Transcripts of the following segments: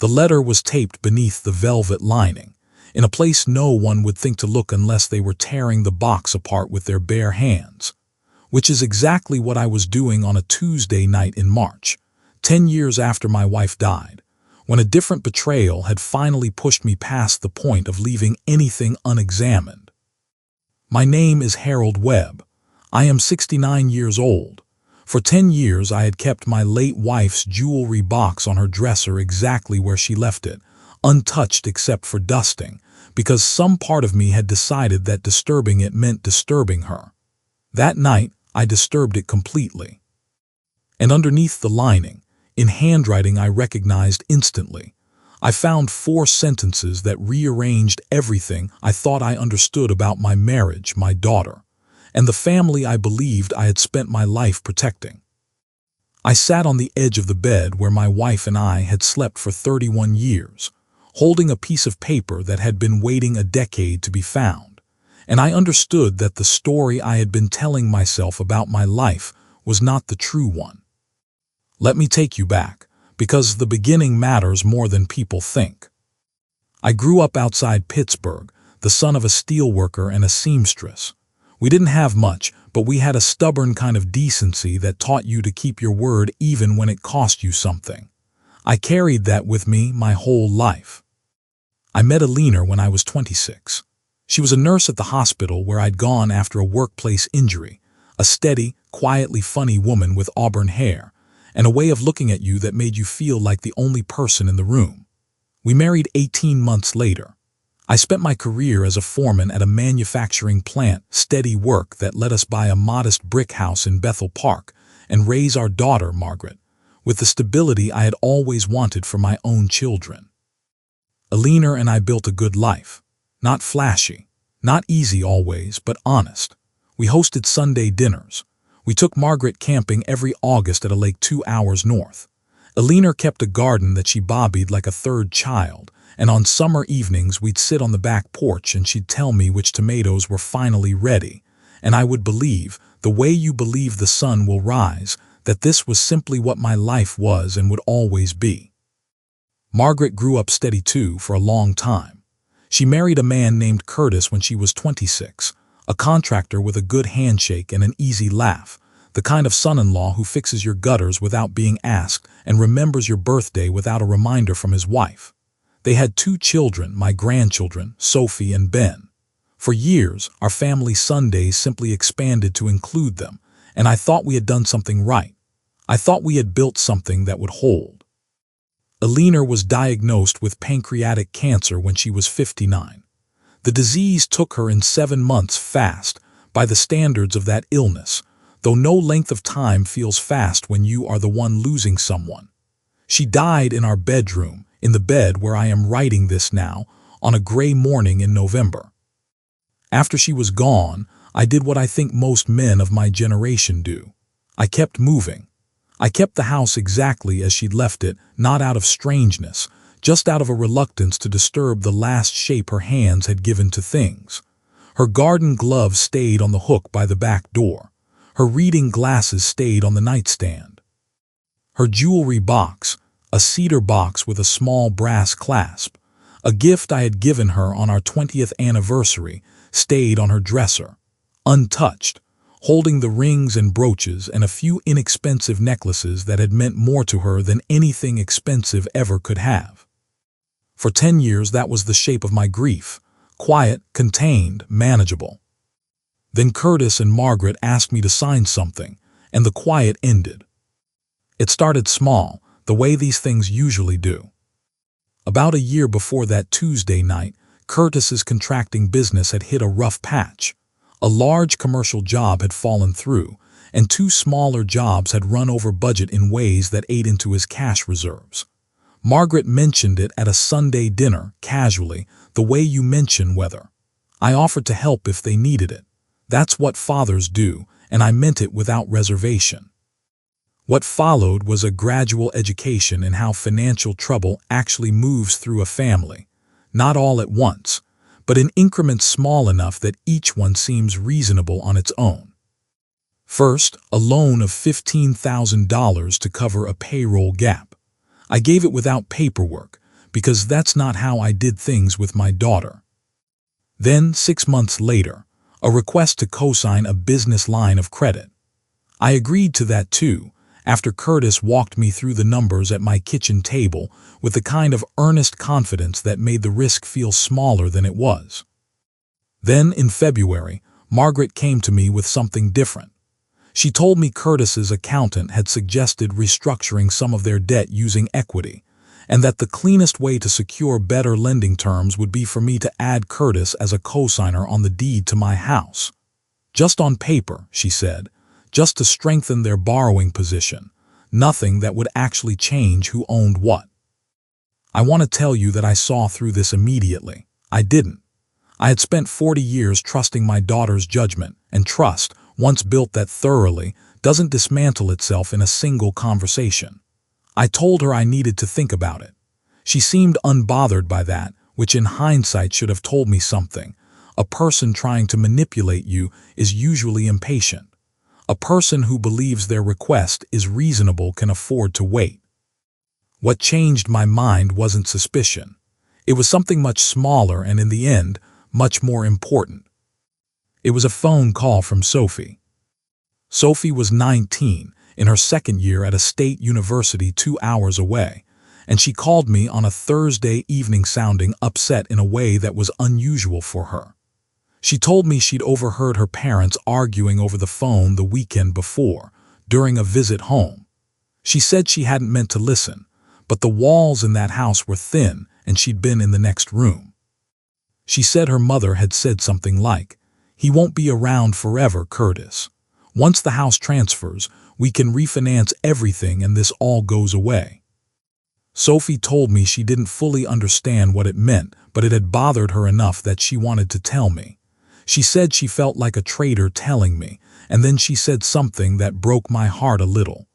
The letter was taped beneath the velvet lining, in a place no one would think to look unless they were tearing the box apart with their bare hands, which is exactly what I was doing on a Tuesday night in March, 10 years after my wife died, when a different betrayal had finally pushed me past the point of leaving anything unexamined. My name is Harold Webb. I am 69 years old. For 10 years I had kept my late wife's jewelry box on her dresser exactly where she left it, untouched except for dusting, because some part of me had decided that disturbing it meant disturbing her. That night, I disturbed it completely. And underneath the lining, in handwriting I recognized instantly, I found 4 sentences that rearranged everything I thought I understood about my marriage, my daughter, and the family I believed I had spent my life protecting. I sat on the edge of the bed where my wife and I had slept for 31 years, holding a piece of paper that had been waiting a decade to be found, and I understood that the story I had been telling myself about my life was not the true one. Let me take you back, because the beginning matters more than people think. I grew up outside Pittsburgh, the son of a steelworker and a seamstress. We didn't have much, but we had a stubborn kind of decency that taught you to keep your word even when it cost you something. I carried that with me my whole life. I met Alina when I was 26. She was a nurse at the hospital where I'd gone after a workplace injury, a steady, quietly funny woman with auburn hair, and a way of looking at you that made you feel like the only person in the room. We married 18 months later. I spent my career as a foreman at a manufacturing plant, steady work that let us buy a modest brick house in Bethel Park and raise our daughter, Margaret, with the stability I had always wanted for my own children. Alina and I built a good life. Not flashy, not easy always, but honest. We hosted Sunday dinners. We took Margaret camping every August at a lake 2 hours north. Alina kept a garden that she bobbied like a third child, and on summer evenings we'd sit on the back porch and she'd tell me which tomatoes were finally ready, and I would believe, the way you believe the sun will rise, that this was simply what my life was and would always be. Margaret grew up steady too for a long time. She married a man named Curtis when she was 26, a contractor with a good handshake and an easy laugh, the kind of son-in-law who fixes your gutters without being asked and remembers your birthday without a reminder from his wife. They had 2 children, my grandchildren, Sophie and Ben. For years, our family Sundays simply expanded to include them, and I thought we had done something right. I thought we had built something that would hold. Alina was diagnosed with pancreatic cancer when she was 59. The disease took her in 7 months fast, by the standards of that illness, though no length of time feels fast when you are the one losing someone. She died in our bedroom, in the bed where I am writing this now, on a gray morning in November. After she was gone, I did what I think most men of my generation do. I kept moving. I kept the house exactly as she'd left it, not out of strangeness, just out of a reluctance to disturb the last shape her hands had given to things. Her garden gloves stayed on the hook by the back door. Her reading glasses stayed on the nightstand. Her jewelry box, a cedar box with a small brass clasp, a gift I had given her on our 20th anniversary, stayed on her dresser, untouched, holding the rings and brooches and a few inexpensive necklaces that had meant more to her than anything expensive ever could have. For 10 years that was the shape of my grief, quiet, contained, manageable. Then Curtis and Margaret asked me to sign something, and the quiet ended. It started small, the way these things usually do. About a year before that Tuesday night, Curtis's contracting business had hit a rough patch. A large commercial job had fallen through, and 2 smaller jobs had run over budget in ways that ate into his cash reserves. Margaret mentioned it at a Sunday dinner, casually, the way you mention weather. I offered to help if they needed it. That's what fathers do, and I meant it without reservation. What followed was a gradual education in how financial trouble actually moves through a family, not all at once, but in increments small enough that each one seems reasonable on its own. First, a loan of $15,000 to cover a payroll gap. I gave it without paperwork, because that's not how I did things with my daughter. Then, 6 months later, a request to co-sign a business line of credit. I agreed to that too, after Curtis walked me through the numbers at my kitchen table with the kind of earnest confidence that made the risk feel smaller than it was. Then, in February, Margaret came to me with something different. She told me Curtis's accountant had suggested restructuring some of their debt using equity, and that the cleanest way to secure better lending terms would be for me to add Curtis as a co-signer on the deed to my house. Just on paper, she said, just to strengthen their borrowing position, nothing that would actually change who owned what. I want to tell you that I saw through this immediately. I didn't. I had spent 40 years trusting my daughter's judgment, and trust, once built that thoroughly, doesn't dismantle itself in a single conversation. I told her I needed to think about it. She seemed unbothered by that, which in hindsight should have told me something. A person trying to manipulate you is usually impatient. A person who believes their request is reasonable can afford to wait. What changed my mind wasn't suspicion. It was something much smaller and, in the end, much more important. It was a phone call from Sophie. Sophie was 19, in her second year at a state university 2 hours away, and she called me on a Thursday evening sounding upset in a way that was unusual for her. She told me she'd overheard her parents arguing over the phone the weekend before, during a visit home. She said she hadn't meant to listen, but the walls in that house were thin and she'd been in the next room. She said her mother had said something like, "He won't be around forever, Curtis. Once the house transfers, we can refinance everything and this all goes away." Sophie told me she didn't fully understand what it meant, but it had bothered her enough that she wanted to tell me. She said she felt like a traitor telling me, and then she said something that broke my heart a little.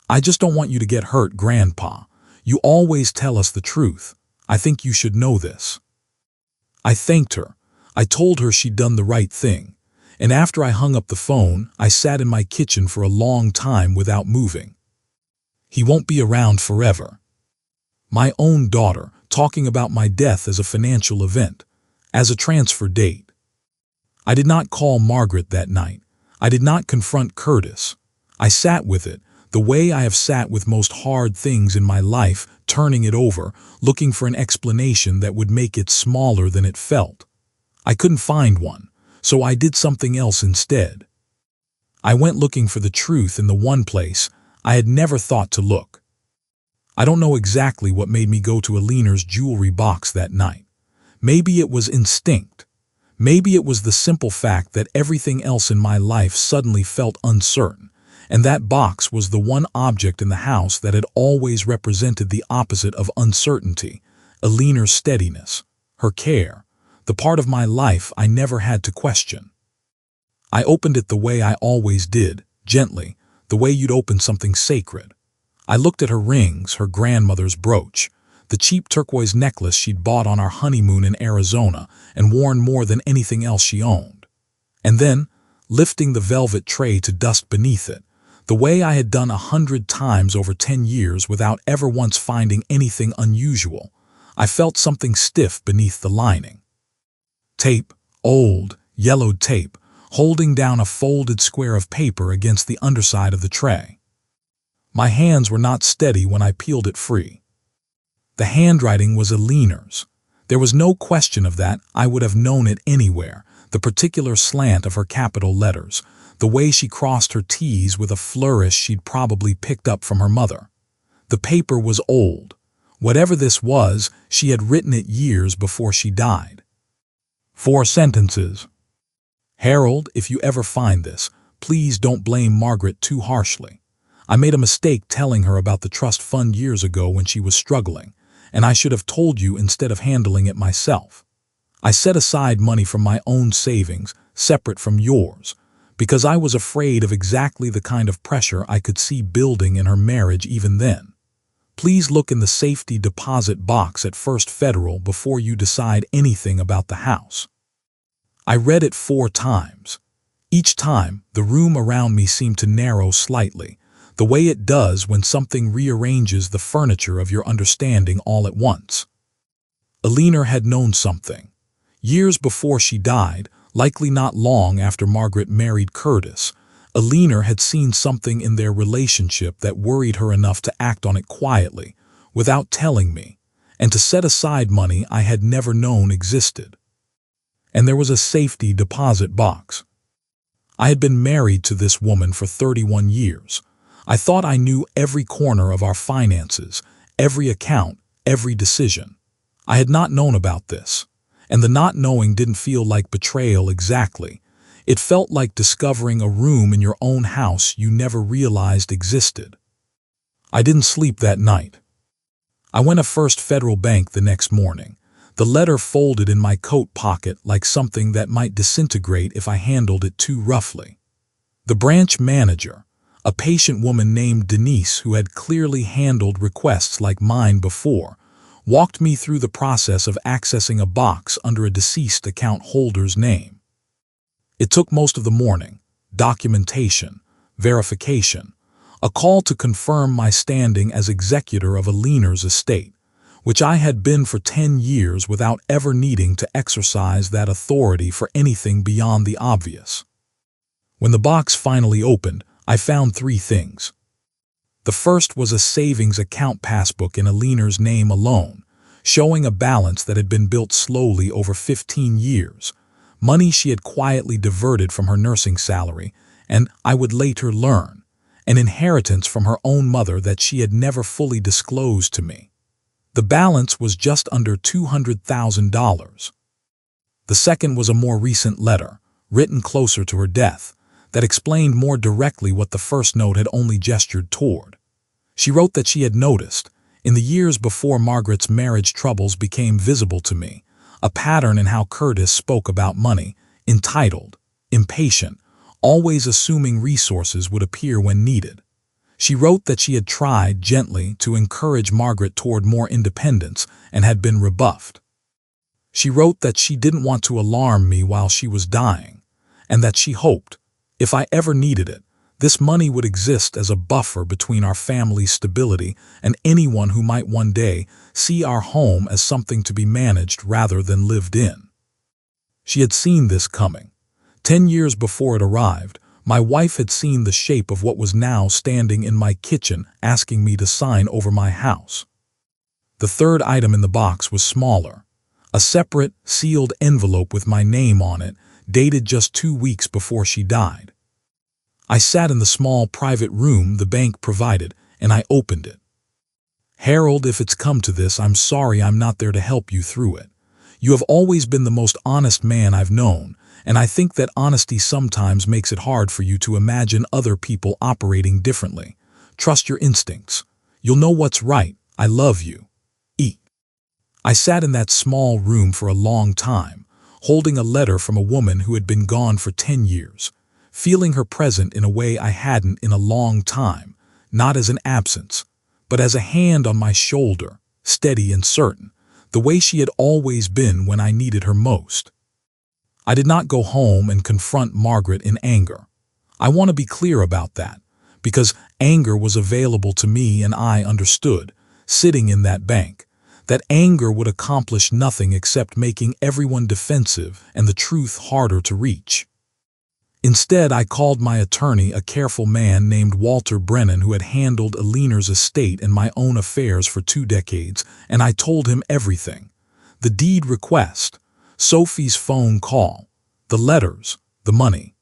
"I just don't want you to get hurt, Grandpa. You always tell us the truth. I think you should know this." I thanked her. I told her she'd done the right thing. And after I hung up the phone, I sat in my kitchen for a long time without moving. He won't be around forever. My own daughter, talking about my death as a financial event, as a transfer date. I did not call Margaret that night. I did not confront Curtis. I sat with it, the way I have sat with most hard things in my life, turning it over, looking for an explanation that would make it smaller than it felt. I couldn't find one, so I did something else instead. I went looking for the truth in the one place I had never thought to look. I don't know exactly what made me go to Aline's jewelry box that night. Maybe it was instinct. Maybe it was the simple fact that everything else in my life suddenly felt uncertain, and that box was the one object in the house that had always represented the opposite of uncertainty, Aline's steadiness, her care, the part of my life I never had to question. I opened it the way I always did, gently, the way you'd open something sacred. I looked at her rings, her grandmother's brooch, the cheap turquoise necklace she'd bought on our honeymoon in Arizona and worn more than anything else she owned. And then, lifting the velvet tray to dust beneath it, the way I had done 100 times over 10 years without ever once finding anything unusual, I felt something stiff beneath the lining. Tape, old, yellowed tape, holding down a folded square of paper against the underside of the tray. My hands were not steady when I peeled it free. The handwriting was Aline's. There was no question of that. I would have known it anywhere, the particular slant of her capital letters, the way she crossed her T's with a flourish she'd probably picked up from her mother. The paper was old. Whatever this was, she had written it years before she died. 4 sentences. "Harold, if you ever find this, please don't blame Margaret too harshly. I made a mistake telling her about the trust fund years ago when she was struggling, and I should have told you instead of handling it myself. I set aside money from my own savings, separate from yours, because I was afraid of exactly the kind of pressure I could see building in her marriage even then. Please look in the safety deposit box at First Federal before you decide anything about the house." I read it 4 times. Each time, the room around me seemed to narrow slightly, the way it does when something rearranges the furniture of your understanding all at once. Alina had known something. Years before she died, likely not long after Margaret married Curtis, Alina had seen something in their relationship that worried her enough to act on it quietly, without telling me, and to set aside money I had never known existed. And there was a safety deposit box. I had been married to this woman for 31 years. I thought I knew every corner of our finances, every account, every decision. I had not known about this, and the not knowing didn't feel like betrayal exactly. It felt like discovering a room in your own house you never realized existed. I didn't sleep that night. I went to First Federal Bank the next morning, the letter folded in my coat pocket like something that might disintegrate if I handled it too roughly. The branch manager, a patient woman named Denise who had clearly handled requests like mine before, walked me through the process of accessing a box under a deceased account holder's name. It took most of the morning: documentation, verification, a call to confirm my standing as executor of Alina's estate, which I had been for 10 years without ever needing to exercise that authority for anything beyond the obvious. When the box finally opened, I found 3 things. The first was a savings account passbook in Alina's name alone, showing a balance that had been built slowly over 15 years, money she had quietly diverted from her nursing salary, and, I would later learn, an inheritance from her own mother that she had never fully disclosed to me. The balance was just under $200,000. The second was a more recent letter, written closer to her death, that explained more directly what the first note had only gestured toward. She wrote that she had noticed, in the years before Margaret's marriage troubles became visible to me, a pattern in how Curtis spoke about money: entitled, impatient, always assuming resources would appear when needed. She wrote that she had tried gently to encourage Margaret toward more independence and had been rebuffed. She wrote that she didn't want to alarm me while she was dying, and that she hoped, if I ever needed it, this money would exist as a buffer between our family's stability and anyone who might one day see our home as something to be managed rather than lived in. She had seen this coming. 10 years before it arrived, my wife had seen the shape of what was now standing in my kitchen asking me to sign over my house. The third item in the box was smaller, a separate, sealed envelope with my name on it, dated just 2 weeks before she died. I sat in the small private room the bank provided, and I opened it. "Harold, if it's come to this, I'm sorry I'm not there to help you through it. You have always been the most honest man I've known, and I think that honesty sometimes makes it hard for you to imagine other people operating differently. Trust your instincts. You'll know what's right. I love you. E." I sat in that small room for a long time, holding a letter from a woman who had been gone for 10 years, feeling her present in a way I hadn't in a long time, not as an absence, but as a hand on my shoulder, steady and certain, the way she had always been when I needed her most. I did not go home and confront Margaret in anger. I want to be clear about that, because anger was available to me and I understood, sitting in that bank, that anger would accomplish nothing except making everyone defensive and the truth harder to reach. Instead, I called my attorney, a careful man named Walter Brennan who had handled Alina's estate and my own affairs for 2 decades, and I told him everything: the deed request, Sophie's phone call, the letters, the money.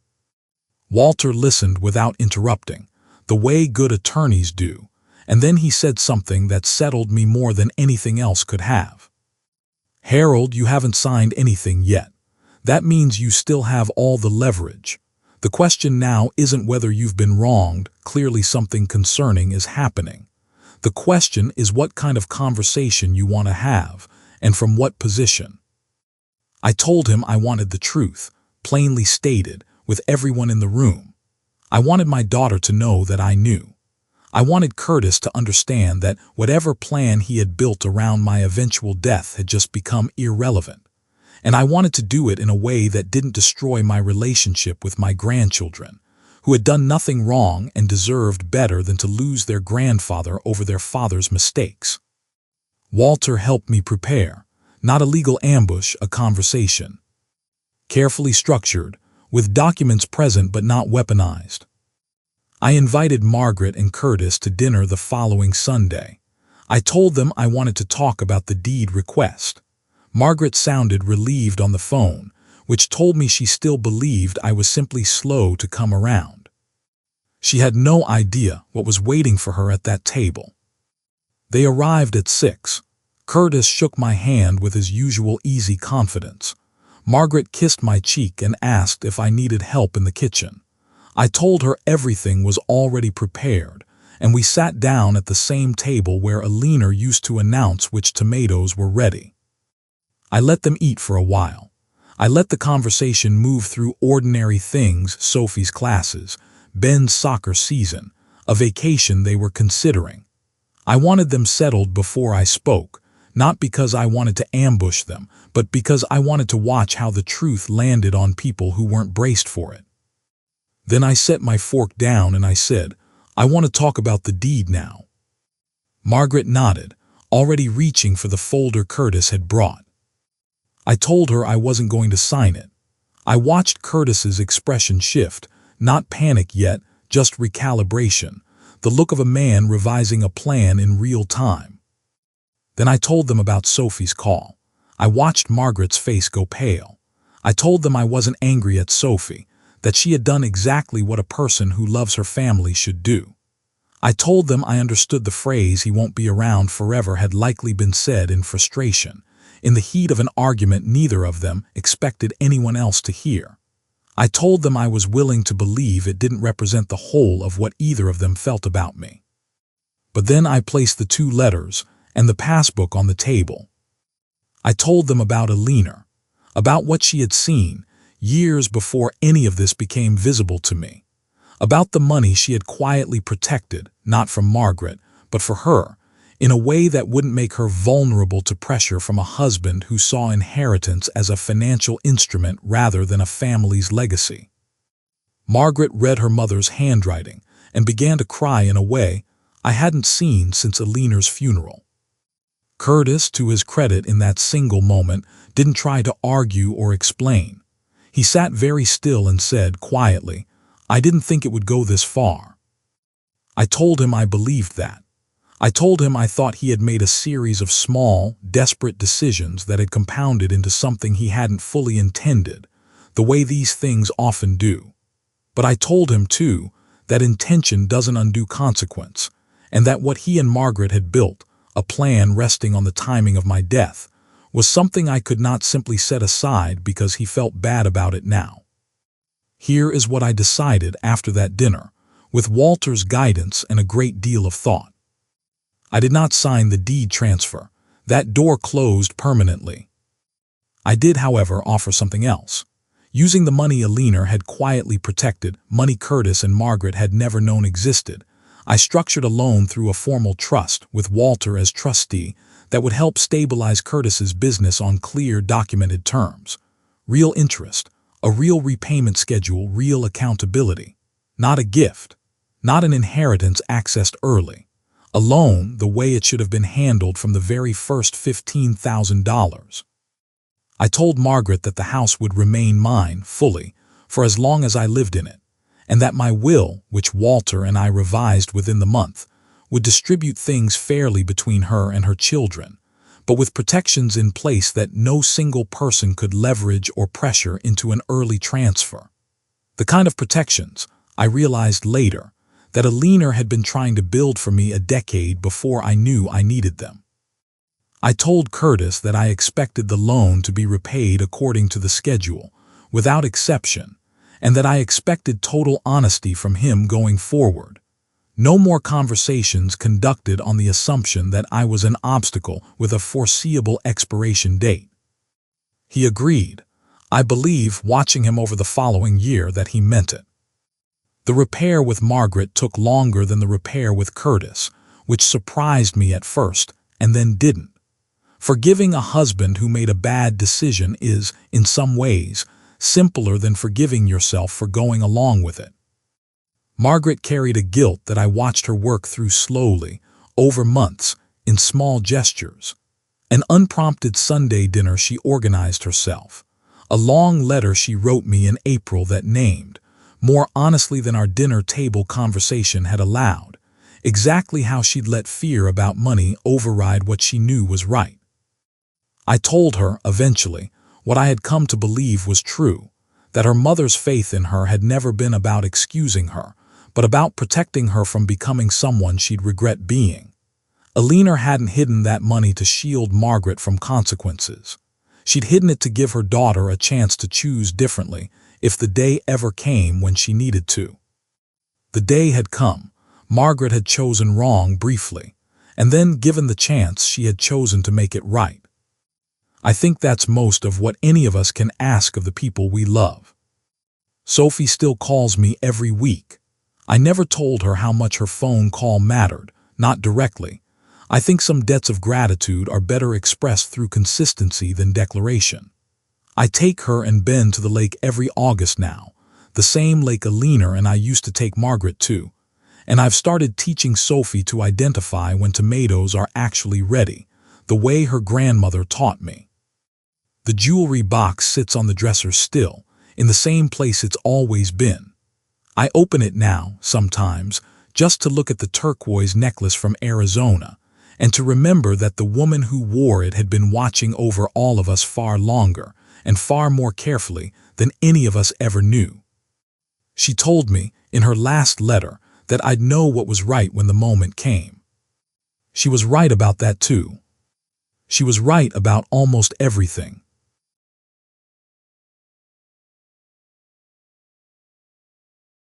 Walter listened without interrupting, the way good attorneys do, and then he said something that settled me more than anything else could have. "Harold, you haven't signed anything yet. That means you still have all the leverage. The question now isn't whether you've been wronged. Clearly something concerning is happening. The question is what kind of conversation you want to have, and from what position." I told him I wanted the truth, plainly stated, with everyone in the room. I wanted my daughter to know that I knew. I wanted Curtis to understand that whatever plan he had built around my eventual death had just become irrelevant. And I wanted to do it in a way that didn't destroy my relationship with my grandchildren, who had done nothing wrong and deserved better than to lose their grandfather over their father's mistakes. Walter helped me prepare, Not a legal ambush, a conversation. Carefully structured, with documents present but not weaponized. I invited Margaret and Curtis to dinner the following Sunday. I told them I wanted to talk about the deed request. Margaret sounded relieved on the phone, which told me she still believed I was simply slow to come around. She had no idea what was waiting for her at that table. They arrived at 6. Curtis shook my hand with his usual easy confidence. Margaret kissed my cheek and asked if I needed help in the kitchen. I told her everything was already prepared, and we sat down at the same table where a leaner used to announce which tomatoes were ready. I let them eat for a while. I let the conversation move through ordinary things: Sophie's classes, Ben's soccer season, a vacation they were considering. I wanted them settled before I spoke, not because I wanted to ambush them, but because I wanted to watch how the truth landed on people who weren't braced for it. Then I set my fork down and I said, "I want to talk about the deed now." Margaret nodded, already reaching for the folder Curtis had brought. I told her I wasn't going to sign it. I watched Curtis's expression shift, not panic yet, just recalibration, the look of a man revising a plan in real time. Then I told them about Sophie's call. I watched Margaret's face go pale. I told them I wasn't angry at Sophie, that she had done exactly what a person who loves her family should do. I told them I understood the phrase "he won't be around forever" had likely been said in frustration, in the heat of an argument neither of them expected anyone else to hear. I told them I was willing to believe it didn't represent the whole of what either of them felt about me. But then I placed the 2 letters and the passbook on the table. I told them about Alina, about what she had seen years before any of this became visible to me, about the money she had quietly protected, not from Margaret, but for her, in a way that wouldn't make her vulnerable to pressure from a husband who saw inheritance as a financial instrument rather than a family's legacy. Margaret read her mother's handwriting and began to cry in a way I hadn't seen since Alina's funeral. Curtis, to his credit in that single moment, didn't try to argue or explain. He sat very still and said quietly, "I didn't think it would go this far." I told him I believed that. I told him I thought he had made a series of small, desperate decisions that had compounded into something he hadn't fully intended, the way these things often do. But I told him, too, that intention doesn't undo consequence, and that what he and Margaret had built, a plan resting on the timing of my death, was something I could not simply set aside because he felt bad about it now. Here is what I decided after that dinner, with Walter's guidance and a great deal of thought. I did not sign the deed transfer. That door closed permanently. I did, however, offer something else. Using the money Alina had quietly protected, money Curtis and Margaret had never known existed, I structured a loan through a formal trust with Walter as trustee that would help stabilize Curtis's business on clear, documented terms. Real interest, a real repayment schedule, real accountability. Not a gift, not an inheritance accessed early. A loan the way it should have been handled from the very first $15,000. I told Margaret that the house would remain mine fully for as long as I lived in it, and that my will, which Walter and I revised within the month, would distribute things fairly between her and her children, but with protections in place that no single person could leverage or pressure into an early transfer. The kind of protections, I realized later, that Alina had been trying to build for me a decade before I knew I needed them. I told Curtis that I expected the loan to be repaid according to the schedule, without exception, and that I expected total honesty from him going forward. No more conversations conducted on the assumption that I was an obstacle with a foreseeable expiration date. He agreed. I believe, watching him over the following year, that he meant it. The repair with Margaret took longer than the repair with Curtis, which surprised me at first and then didn't. Forgiving a husband who made a bad decision is, in some ways, simpler than forgiving yourself for going along with it. Margaret carried a guilt that I watched her work through slowly, over months, in small gestures. An unprompted Sunday dinner she organized herself. A long letter she wrote me in April that named, more honestly than our dinner table conversation had allowed, exactly how she'd let fear about money override what she knew was right. I told her, eventually, what I had come to believe was true, that her mother's faith in her had never been about excusing her, but about protecting her from becoming someone she'd regret being. Alina hadn't hidden that money to shield Margaret from consequences. She'd hidden it to give her daughter a chance to choose differently if the day ever came when she needed to. The day had come. Margaret had chosen wrong briefly, and then, given the chance, she had chosen to make it right. I think that's most of what any of us can ask of the people we love. Sophie still calls me every week. I never told her how much her phone call mattered, not directly. I think some debts of gratitude are better expressed through consistency than declaration. I take her and Ben to the lake every August now, the same lake Alina and I used to take Margaret to, and I've started teaching Sophie to identify when tomatoes are actually ready, the way her grandmother taught me. The jewelry box sits on the dresser still, in the same place it's always been. I open it now, sometimes, just to look at the turquoise necklace from Arizona, and to remember that the woman who wore it had been watching over all of us far longer and far more carefully than any of us ever knew. She told me, in her last letter, that I'd know what was right when the moment came. She was right about that too. She was right about almost everything.